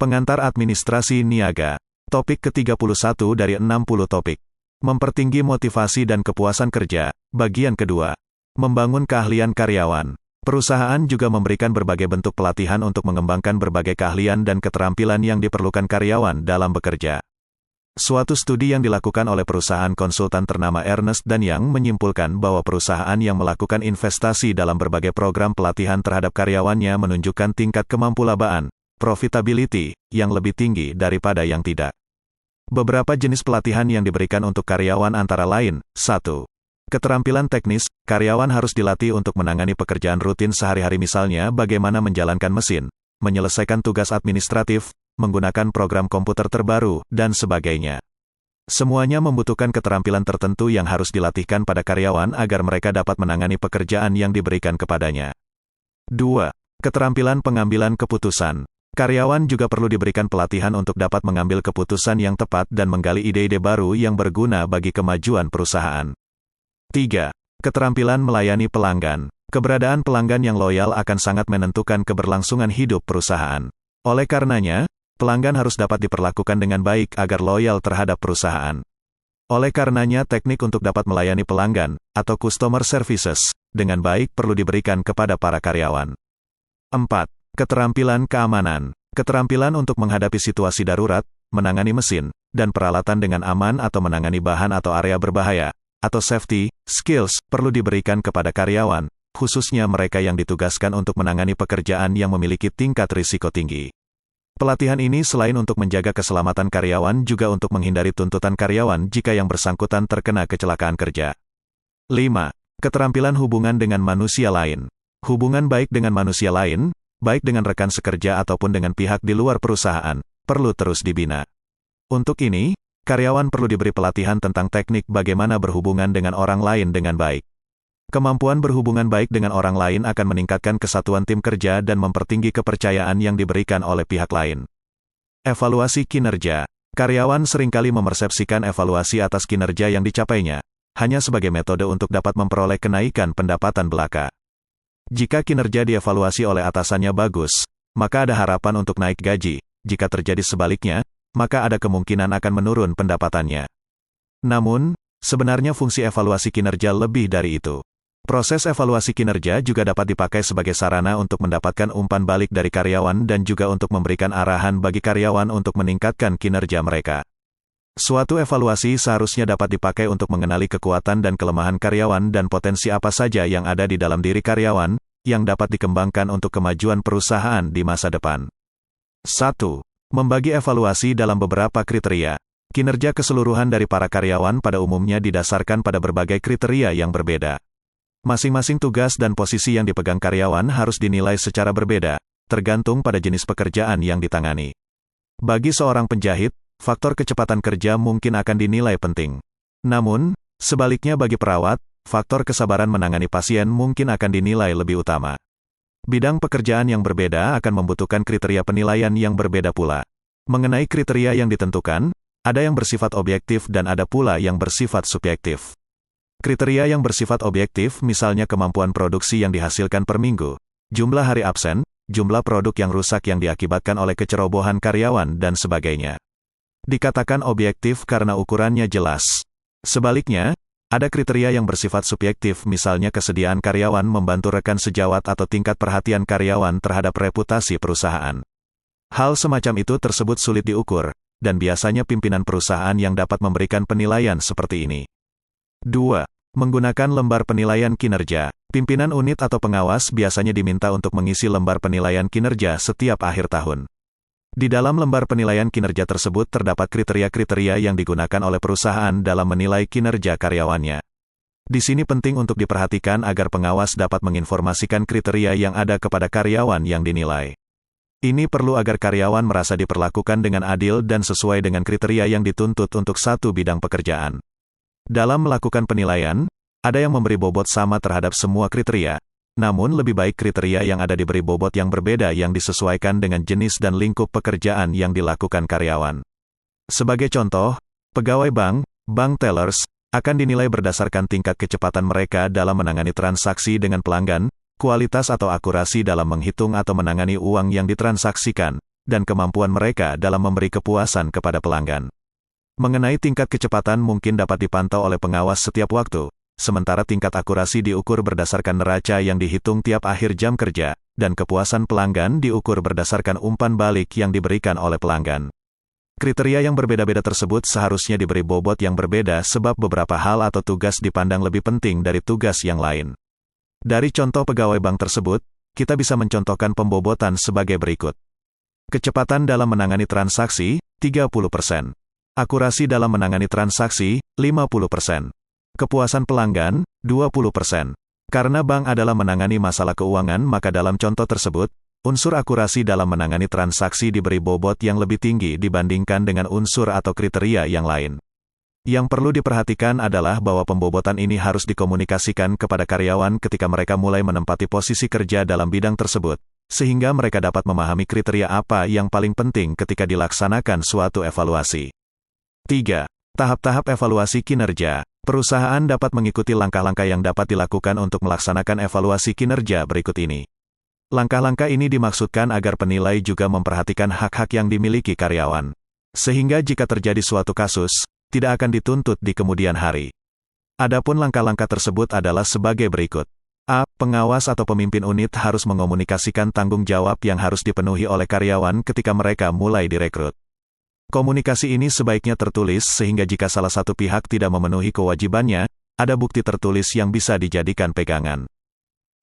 Pengantar administrasi niaga. Topik ke-31 dari 60 topik. Mempertinggi motivasi dan kepuasan kerja. Bagian kedua. Membangun keahlian karyawan. Perusahaan juga memberikan berbagai bentuk pelatihan untuk mengembangkan berbagai keahlian dan keterampilan yang diperlukan karyawan dalam bekerja. Suatu studi yang dilakukan oleh perusahaan konsultan ternama Ernst & Young menyimpulkan bahwa perusahaan yang melakukan investasi dalam berbagai program pelatihan terhadap karyawannya menunjukkan tingkat kemampulabaan, profitability, yang lebih tinggi daripada yang tidak. Beberapa jenis pelatihan yang diberikan untuk karyawan antara lain, 1. Keterampilan teknis, karyawan harus dilatih untuk menangani pekerjaan rutin sehari-hari misalnya bagaimana menjalankan mesin, menyelesaikan tugas administratif, menggunakan program komputer terbaru, dan sebagainya. Semuanya membutuhkan keterampilan tertentu yang harus dilatihkan pada karyawan agar mereka dapat menangani pekerjaan yang diberikan kepadanya. 2. Keterampilan pengambilan keputusan. Karyawan juga perlu diberikan pelatihan untuk dapat mengambil keputusan yang tepat dan menggali ide-ide baru yang berguna bagi kemajuan perusahaan. 3. Keterampilan melayani pelanggan. Keberadaan pelanggan yang loyal akan sangat menentukan keberlangsungan hidup perusahaan. Oleh karenanya, pelanggan harus dapat diperlakukan dengan baik agar loyal terhadap perusahaan. Oleh karenanya, teknik untuk dapat melayani pelanggan, atau customer services, dengan baik perlu diberikan kepada para karyawan. 4. Keterampilan keamanan. Keterampilan untuk menghadapi situasi darurat, menangani mesin, dan peralatan dengan aman atau menangani bahan atau area berbahaya, atau safety skills, perlu diberikan kepada karyawan, khususnya mereka yang ditugaskan untuk menangani pekerjaan yang memiliki tingkat risiko tinggi. Pelatihan ini selain untuk menjaga keselamatan karyawan juga untuk menghindari tuntutan karyawan jika yang bersangkutan terkena kecelakaan kerja. 5. Keterampilan hubungan dengan manusia lain. Hubungan baik dengan manusia lain, baik dengan rekan sekerja ataupun dengan pihak di luar perusahaan, perlu terus dibina. Untuk ini, karyawan perlu diberi pelatihan tentang teknik bagaimana berhubungan dengan orang lain dengan baik. Kemampuan berhubungan baik dengan orang lain akan meningkatkan kesatuan tim kerja dan mempertinggi kepercayaan yang diberikan oleh pihak lain. Evaluasi kinerja. Karyawan seringkali memersepsikan evaluasi atas kinerja yang dicapainya hanya sebagai metode untuk dapat memperoleh kenaikan pendapatan belaka. Jika kinerja dievaluasi oleh atasannya bagus, maka ada harapan untuk naik gaji. Jika terjadi sebaliknya, maka ada kemungkinan akan menurun pendapatannya. Namun, sebenarnya fungsi evaluasi kinerja lebih dari itu. Proses evaluasi kinerja juga dapat dipakai sebagai sarana untuk mendapatkan umpan balik dari karyawan dan juga untuk memberikan arahan bagi karyawan untuk meningkatkan kinerja mereka. Suatu evaluasi seharusnya dapat dipakai untuk mengenali kekuatan dan kelemahan karyawan dan potensi apa saja yang ada di dalam diri karyawan, yang dapat dikembangkan untuk kemajuan perusahaan di masa depan. 1. Membagi evaluasi dalam beberapa kriteria. Kinerja keseluruhan dari para karyawan pada umumnya didasarkan pada berbagai kriteria yang berbeda. Masing-masing tugas dan posisi yang dipegang karyawan harus dinilai secara berbeda, tergantung pada jenis pekerjaan yang ditangani. Bagi seorang penjahit, faktor kecepatan kerja mungkin akan dinilai penting. Namun, sebaliknya bagi perawat, faktor kesabaran menangani pasien mungkin akan dinilai lebih utama. Bidang pekerjaan yang berbeda akan membutuhkan kriteria penilaian yang berbeda pula. Mengenai kriteria yang ditentukan, ada yang bersifat objektif dan ada pula yang bersifat subjektif. Kriteria yang bersifat objektif misalnya kemampuan produksi yang dihasilkan per minggu, jumlah hari absen, jumlah produk yang rusak yang diakibatkan oleh kecerobohan karyawan dan sebagainya. Dikatakan objektif karena ukurannya jelas. Sebaliknya, ada kriteria yang bersifat subjektif misalnya kesediaan karyawan membantu rekan sejawat atau tingkat perhatian karyawan terhadap reputasi perusahaan. Hal semacam itu tersebut sulit diukur, dan biasanya pimpinan perusahaan yang dapat memberikan penilaian seperti ini. 2. Menggunakan lembar penilaian kinerja. Pimpinan unit atau pengawas biasanya diminta untuk mengisi lembar penilaian kinerja setiap akhir tahun. Di dalam lembar penilaian kinerja tersebut terdapat kriteria-kriteria yang digunakan oleh perusahaan dalam menilai kinerja karyawannya. Di sini penting untuk diperhatikan agar pengawas dapat menginformasikan kriteria yang ada kepada karyawan yang dinilai. Ini perlu agar karyawan merasa diperlakukan dengan adil dan sesuai dengan kriteria yang dituntut untuk satu bidang pekerjaan. Dalam melakukan penilaian, ada yang memberi bobot sama terhadap semua kriteria, namun lebih baik kriteria yang ada diberi bobot yang berbeda yang disesuaikan dengan jenis dan lingkup pekerjaan yang dilakukan karyawan. Sebagai contoh, pegawai bank tellers, akan dinilai berdasarkan tingkat kecepatan mereka dalam menangani transaksi dengan pelanggan, kualitas atau akurasi dalam menghitung atau menangani uang yang ditransaksikan, dan kemampuan mereka dalam memberi kepuasan kepada pelanggan. Mengenai tingkat kecepatan mungkin dapat dipantau oleh pengawas setiap waktu, sementara tingkat akurasi diukur berdasarkan neraca yang dihitung tiap akhir jam kerja, dan kepuasan pelanggan diukur berdasarkan umpan balik yang diberikan oleh pelanggan. Kriteria yang berbeda-beda tersebut seharusnya diberi bobot yang berbeda sebab beberapa hal atau tugas dipandang lebih penting dari tugas yang lain. Dari contoh pegawai bank tersebut, kita bisa mencontohkan pembobotan sebagai berikut. Kecepatan dalam menangani transaksi, 30%. Akurasi dalam menangani transaksi, 50%. Kepuasan pelanggan, 20%. Karena bank adalah menangani masalah keuangan maka dalam contoh tersebut, unsur akurasi dalam menangani transaksi diberi bobot yang lebih tinggi dibandingkan dengan unsur atau kriteria yang lain. Yang perlu diperhatikan adalah bahwa pembobotan ini harus dikomunikasikan kepada karyawan ketika mereka mulai menempati posisi kerja dalam bidang tersebut, sehingga mereka dapat memahami kriteria apa yang paling penting ketika dilaksanakan suatu evaluasi. 3. Tahap-tahap evaluasi kinerja. Perusahaan dapat mengikuti langkah-langkah yang dapat dilakukan untuk melaksanakan evaluasi kinerja berikut ini. Langkah-langkah ini dimaksudkan agar penilai juga memperhatikan hak-hak yang dimiliki karyawan. Sehingga jika terjadi suatu kasus, tidak akan dituntut di kemudian hari. Adapun langkah-langkah tersebut adalah sebagai berikut. A. Pengawas atau pemimpin unit harus mengomunikasikan tanggung jawab yang harus dipenuhi oleh karyawan ketika mereka mulai direkrut. Komunikasi ini sebaiknya tertulis sehingga jika salah satu pihak tidak memenuhi kewajibannya, ada bukti tertulis yang bisa dijadikan pegangan.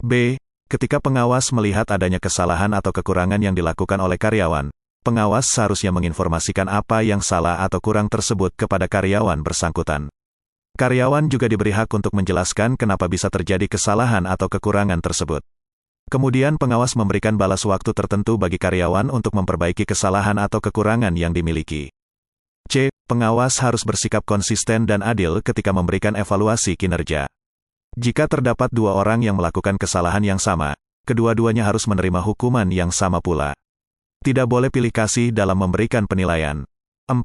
B. Ketika pengawas melihat adanya kesalahan atau kekurangan yang dilakukan oleh karyawan, pengawas seharusnya menginformasikan apa yang salah atau kurang tersebut kepada karyawan bersangkutan. Karyawan juga diberi hak untuk menjelaskan kenapa bisa terjadi kesalahan atau kekurangan tersebut. Kemudian pengawas memberikan balas waktu tertentu bagi karyawan untuk memperbaiki kesalahan atau kekurangan yang dimiliki. C. Pengawas harus bersikap konsisten dan adil ketika memberikan evaluasi kinerja. Jika terdapat dua orang yang melakukan kesalahan yang sama, kedua-duanya harus menerima hukuman yang sama pula. Tidak boleh pilih kasih dalam memberikan penilaian. 4.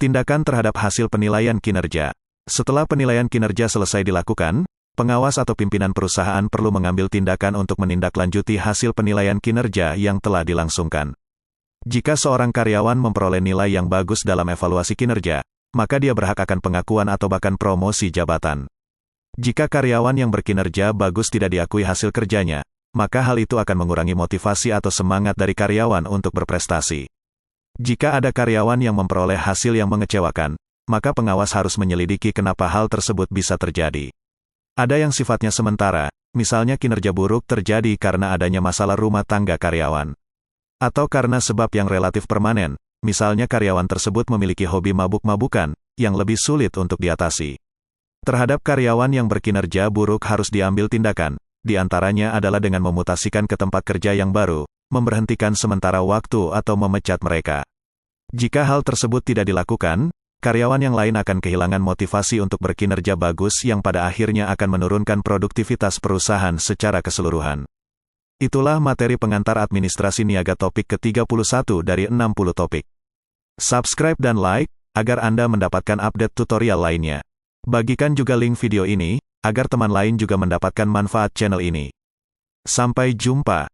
Tindakan terhadap hasil penilaian kinerja. Setelah penilaian kinerja selesai dilakukan, pengawas atau pimpinan perusahaan perlu mengambil tindakan untuk menindaklanjuti hasil penilaian kinerja yang telah dilangsungkan. Jika seorang karyawan memperoleh nilai yang bagus dalam evaluasi kinerja, maka dia berhak akan pengakuan atau bahkan promosi jabatan. Jika karyawan yang berkinerja bagus tidak diakui hasil kerjanya, maka hal itu akan mengurangi motivasi atau semangat dari karyawan untuk berprestasi. Jika ada karyawan yang memperoleh hasil yang mengecewakan, maka pengawas harus menyelidiki kenapa hal tersebut bisa terjadi. Ada yang sifatnya sementara, misalnya kinerja buruk terjadi karena adanya masalah rumah tangga karyawan. Atau karena sebab yang relatif permanen, misalnya karyawan tersebut memiliki hobi mabuk-mabukan, yang lebih sulit untuk diatasi. Terhadap karyawan yang berkinerja buruk harus diambil tindakan, di antaranya adalah dengan memutasikan ke tempat kerja yang baru, memberhentikan sementara waktu atau memecat mereka. Jika hal tersebut tidak dilakukan, karyawan yang lain akan kehilangan motivasi untuk berkinerja bagus yang pada akhirnya akan menurunkan produktivitas perusahaan secara keseluruhan. Itulah materi pengantar administrasi niaga topik ke-31 dari 60 topik. Subscribe dan like, agar Anda mendapatkan update tutorial lainnya. Bagikan juga link video ini, agar teman lain juga mendapatkan manfaat channel ini. Sampai jumpa.